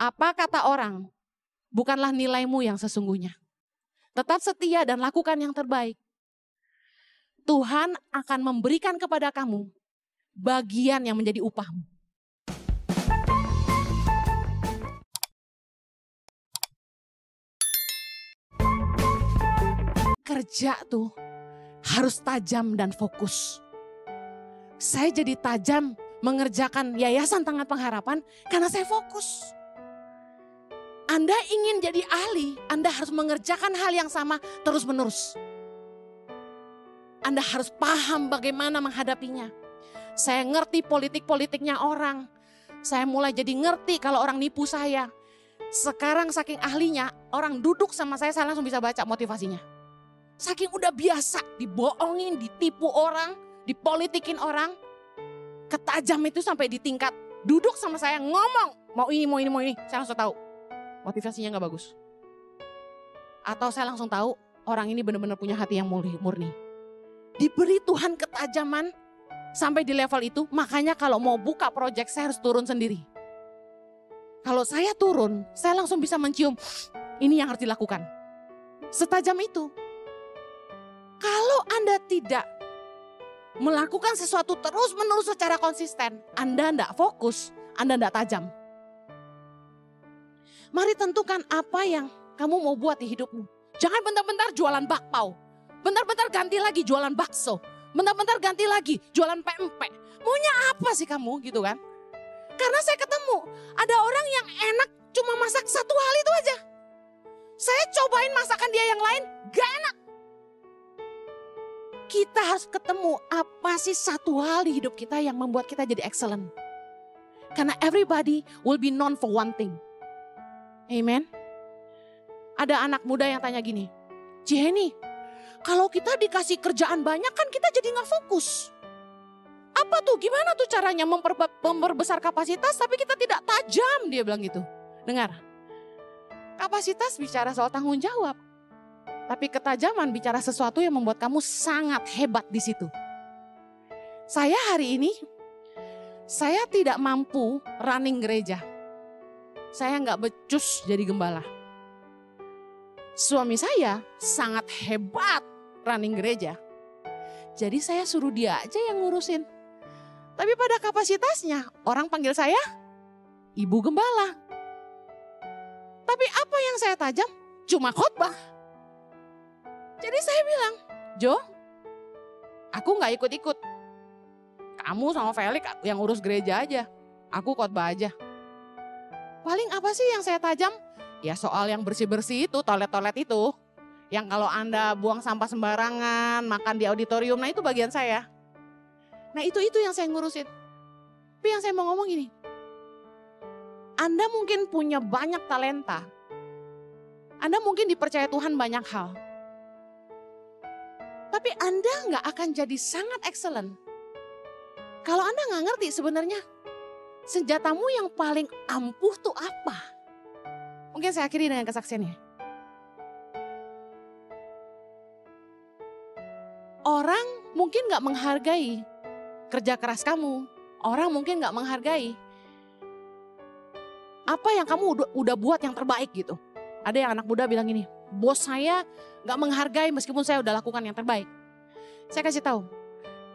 Apa kata orang? Bukanlah nilaimu yang sesungguhnya. Tetap setia dan lakukan yang terbaik. Tuhan akan memberikan kepada kamu bagian yang menjadi upahmu. Kerja tuh harus tajam dan fokus. Saya jadi tajam mengerjakan Yayasan Tangan Pengharapan karena saya fokus. Anda ingin jadi ahli, Anda harus mengerjakan hal yang sama terus-menerus. Anda harus paham bagaimana menghadapinya. Saya ngerti politik-politiknya orang. Saya mulai jadi ngerti kalau orang nipu saya. Sekarang saking ahlinya, orang duduk sama saya langsung bisa baca motivasinya. Saking udah biasa dibohongin, ditipu orang, dipolitikin orang. Ketajam itu sampai di tingkat duduk sama saya ngomong, mau ini, saya langsung tahu. Motivasinya gak bagus. Atau saya langsung tahu orang ini benar-benar punya hati yang murni. Diberi Tuhan ketajaman sampai di level itu, makanya kalau mau buka proyek saya harus turun sendiri. Kalau saya turun, saya langsung bisa mencium, ini yang harus dilakukan. Setajam itu. Kalau Anda tidak melakukan sesuatu terus-menerus secara konsisten, Anda tidak fokus, Anda tidak tajam. Mari tentukan apa yang kamu mau buat di hidupmu. Jangan bentar-bentar jualan bakpao. Bentar-bentar ganti lagi jualan bakso. Bentar-bentar ganti lagi jualan pempek. Maunya apa sih kamu gitu kan? Karena saya ketemu ada orang yang enak cuma masak satu hal itu aja. Saya cobain masakan dia yang lain, gak enak. Kita harus ketemu apa sih satu hal di hidup kita yang membuat kita jadi excellent. Karena everybody will be known for one thing. Amen. Ada anak muda yang tanya gini, Ciheni, kalau kita dikasih kerjaan banyak kan kita jadi gak fokus. Apa tuh, gimana tuh caranya memperbesar kapasitas tapi kita tidak tajam, dia bilang gitu. Dengar, kapasitas bicara soal tanggung jawab. Tapi ketajaman bicara sesuatu yang membuat kamu sangat hebat di situ. Saya hari ini, saya tidak mampu running gereja. Saya nggak becus jadi gembala. Suami saya sangat hebat running gereja. Jadi saya suruh dia aja yang ngurusin. Tapi pada kapasitasnya, orang panggil saya ibu gembala. Tapi apa yang saya tajam? Cuma khotbah. Jadi saya bilang, Jo, aku gak ikut-ikut. Kamu sama Felix yang urus gereja aja. Aku khotbah aja. Paling apa sih yang saya tajam? Ya soal yang bersih-bersih itu, toilet-toilet itu. Yang kalau Anda buang sampah sembarangan, makan di auditorium, nah itu bagian saya. Nah itu yang saya ngurusin. Tapi yang saya mau ngomong gini. Anda mungkin punya banyak talenta. Anda mungkin dipercaya Tuhan banyak hal. Tapi Anda gak akan jadi sangat excellent. Kalau Anda gak ngerti sebenarnya senjatamu yang paling ampuh tuh apa? Mungkin saya akhiri dengan kesaksiannya. Orang mungkin gak menghargai kerja keras kamu. Orang mungkin gak menghargai apa yang kamu udah buat yang terbaik gitu. Ada yang anak muda bilang gini, bos saya gak menghargai meskipun saya udah lakukan yang terbaik. Saya kasih tahu,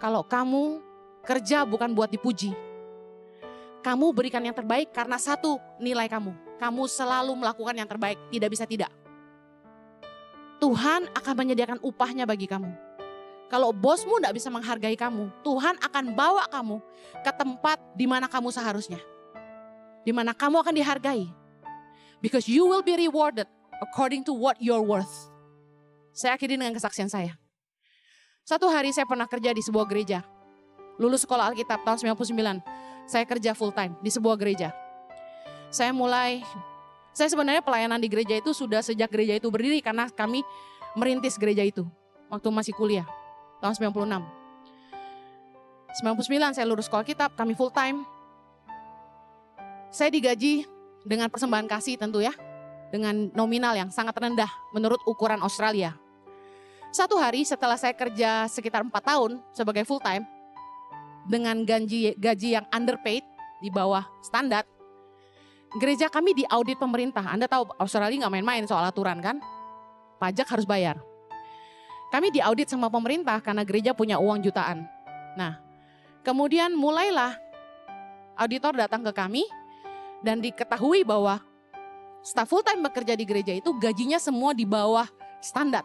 kalau kamu kerja bukan buat dipuji. Kamu berikan yang terbaik karena satu nilai kamu. Kamu selalu melakukan yang terbaik, tidak bisa tidak. Tuhan akan menyediakan upahnya bagi kamu. Kalau bosmu tidak bisa menghargai kamu, Tuhan akan bawa kamu ke tempat di mana kamu seharusnya. Di mana kamu akan dihargai. Because you will be rewarded according to what you're worth. Saya akhiri dengan kesaksian saya. Satu hari saya pernah kerja di sebuah gereja. Lulus sekolah Alkitab tahun 99. Saya kerja full time di sebuah gereja. Saya sebenarnya pelayanan di gereja itu sudah sejak gereja itu berdiri karena kami merintis gereja itu. Waktu masih kuliah, tahun 96. 99 saya lulus sekolah Alkitab, kami full time. Saya digaji dengan persembahan kasih tentu ya. Dengan nominal yang sangat rendah menurut ukuran Australia. Satu hari setelah saya kerja sekitar 4 tahun sebagai full time, dengan gaji yang underpaid, di bawah standar, gereja kami diaudit pemerintah. Anda tahu Australia nggak main-main soal aturan kan? Pajak harus bayar. Kami diaudit sama pemerintah karena gereja punya uang jutaan. Nah, kemudian mulailah auditor datang ke kami dan diketahui bahwa staf full time bekerja di gereja itu gajinya semua di bawah standar.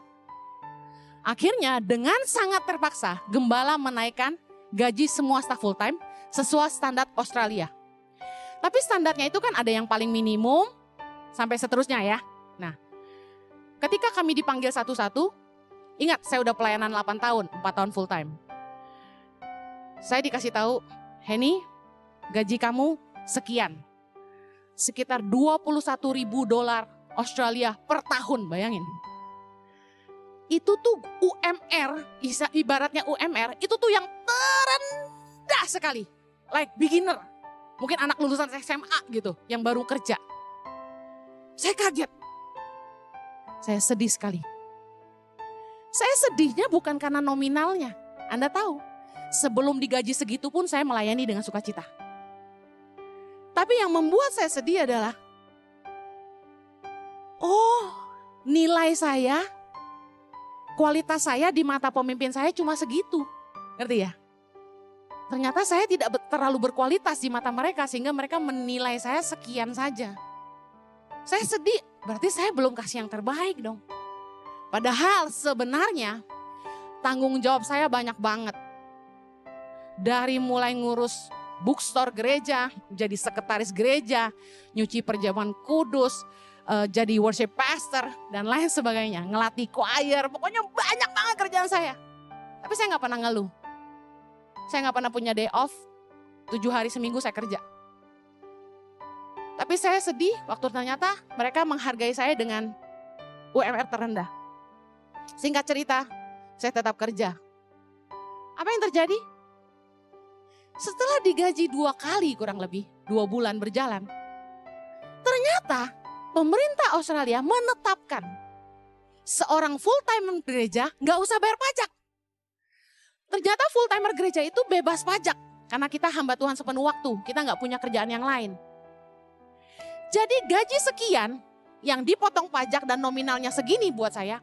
Akhirnya dengan sangat terpaksa gembala menaikkan gaji semua staf full time sesuai standar Australia. Tapi standarnya itu kan ada yang paling minimum sampai seterusnya ya. Nah, ketika kami dipanggil satu-satu, ingat saya udah pelayanan 8 tahun, 4 tahun full time. Saya dikasih tahu, Henny, gaji kamu sekian. Sekitar $21.000 Australia per tahun, bayangin. Itu tuh UMR, ibaratnya UMR, itu tuh yang terendah sekali. Like beginner, mungkin anak lulusan SMA gitu, yang baru kerja. Saya kaget, saya sedih sekali. Saya sedihnya bukan karena nominalnya, Anda tahu. Sebelum digaji segitu pun saya melayani dengan sukacita. Tapi yang membuat saya sedih adalah, oh nilai saya, kualitas saya di mata pemimpin saya cuma segitu. Ngerti ya? Ternyata saya tidak terlalu berkualitas di mata mereka sehingga mereka menilai saya sekian saja. Saya sedih, berarti saya belum kasih yang terbaik dong. Padahal sebenarnya tanggung jawab saya banyak banget. Dari mulai ngurus bookstore gereja, jadi sekretaris gereja, nyuci perjamuan kudus, jadi worship pastor dan lain sebagainya, ngelatih choir, pokoknya banyak banget kerjaan saya. Tapi saya nggak pernah ngeluh, saya nggak pernah punya day off, 7 hari seminggu saya kerja. Tapi saya sedih waktu ternyata mereka menghargai saya dengan UMR terendah. Singkat cerita, saya tetap kerja. Apa yang terjadi? Setelah digaji 2 kali kurang lebih, 2 bulan berjalan, ternyata pemerintah Australia menetapkan seorang full-timer gereja nggak usah bayar pajak. Ternyata full-timer gereja itu bebas pajak karena kita hamba Tuhan sepenuh waktu, kita nggak punya kerjaan yang lain. Jadi gaji sekian yang dipotong pajak dan nominalnya segini buat saya,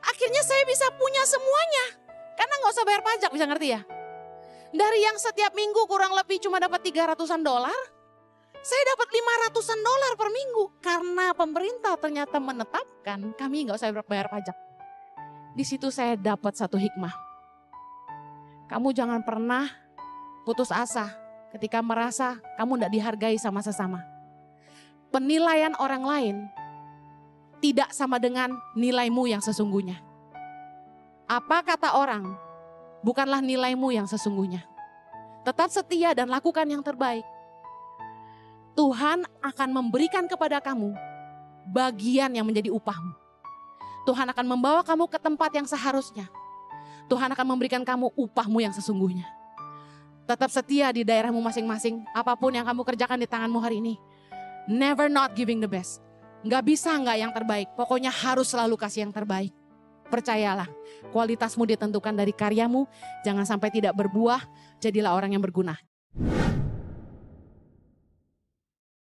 akhirnya saya bisa punya semuanya karena nggak usah bayar pajak, bisa ngerti ya? Dari yang setiap minggu kurang lebih cuma dapat $300-an, saya dapat $500-an per minggu. Karena pemerintah ternyata menetapkan kami nggak usah bayar pajak. Di situ saya dapat satu hikmah. Kamu jangan pernah putus asa ketika merasa kamu nggak dihargai sama sesama. Penilaian orang lain tidak sama dengan nilaimu yang sesungguhnya. Apa kata orang? Bukanlah nilaimu yang sesungguhnya. Tetap setia dan lakukan yang terbaik. Tuhan akan memberikan kepada kamu bagian yang menjadi upahmu. Tuhan akan membawa kamu ke tempat yang seharusnya. Tuhan akan memberikan kamu upahmu yang sesungguhnya. Tetap setia di daerahmu masing-masing. Apapun yang kamu kerjakan di tanganmu hari ini. Never not giving the best. Gak bisa gak yang terbaik. Pokoknya harus selalu kasih yang terbaik. Percayalah, kualitasmu ditentukan dari karyamu, jangan sampai tidak berbuah, jadilah orang yang berguna.